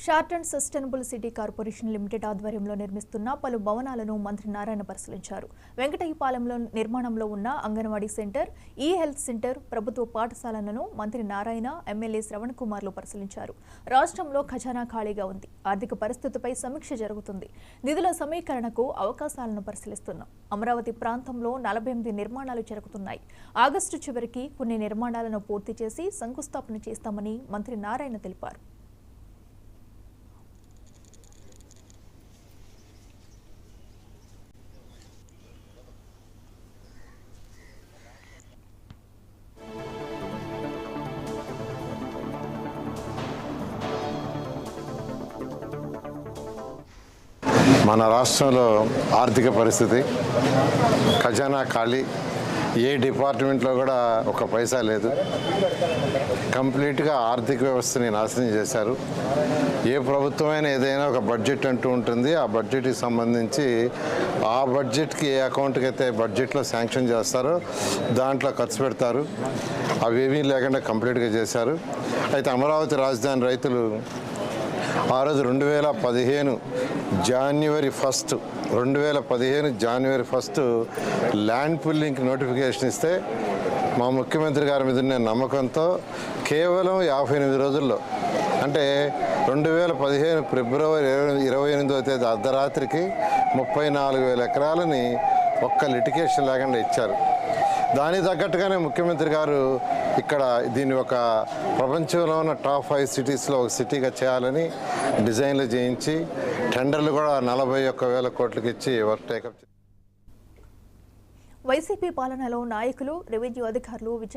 Short and sustainable city corporation limited ఆధ్వర్యంలో నిర్మిస్తున్న పలు భవనాలను మంత్రి నారాయణ పరిశీలించారు. వెంకటయ్యపాలెంలో నిర్మాణంలో ఉన్న అంగన్వాడీ సెంటర్, ఈ హెల్త్ సెంటర్, ప్రభుత్వ పాఠశాలలను మంత్రి నారాయణ, ఎమ్మెల్యే శ్రవణ్ కుమార్లు పరిశీలించారు. రాష్ట్రంలో ఖజానా ఖాళీగా ఉంది. ఆర్థిక పరిస్థితిపై సమీక్ష జరుగుతుంది. నిధుల సమీకరణకు అవకాశాలను పరిశీలిస్తున్నాం. అమరావతి ప్రాంతంలో 48 నిర్మాణాలు జరుగుతున్నాయి. ఆగస్టు చివరికి కొన్ని నిర్మాణాలను పూర్తి చేసి శంకుస్థాపన చేస్తామని మంత్రి నారాయణ తెలిపారు. మన రాష్ట్రంలో ఆర్థిక పరిస్థితి ఖజానా ఖాళీ, ఏ డిపార్ట్మెంట్లో కూడా ఒక పైసా లేదు. కంప్లీట్గా ఆర్థిక వ్యవస్థని నాశనం చేశారు. ఏ ప్రభుత్వమైనా ఏదైనా ఒక బడ్జెట్ అంటూ ఉంటుంది. ఆ బడ్జెట్కి సంబంధించి ఆ బడ్జెట్కి ఏ అకౌంట్కి అయితే బడ్జెట్లో శాంక్షన్ చేస్తారో దాంట్లో ఖర్చు పెడతారు. అవేమీ లేకుండా కంప్లీట్గా చేశారు. అయితే అమరావతి రాజధాని రైతులు ఆ రోజు 2015 జనవరి 1 ల్యాండ్ పుల్లింగ్కి నోటిఫికేషన్ ఇస్తే మా ముఖ్యమంత్రి గారి మీద ఉన్న నమ్మకంతో కేవలం 58 రోజుల్లో, అంటే 2015 ఫిబ్రవరి 28వ తేదీ అర్ధరాత్రికి 34,000 ఎకరాలని ఒక్క లిటిగేషన్ లేకుండా ఇచ్చారు. దానికి తగ్గట్టుగానే ముఖ్యమంత్రి గారు ఇక్కడ దీన్ని ఒక ప్రపంచంలో ఉన్న టాప్ 5 సిటీస్లో ఒక సిటీగా చేయాలని డిజైన్లు చేయించి టెండర్లు కూడా 41,000 కోట్లకి ఇచ్చి వర్క్ టేకప్. వైసీపీ పాలనలో నాయకులు, రెవెన్యూ అధికారులు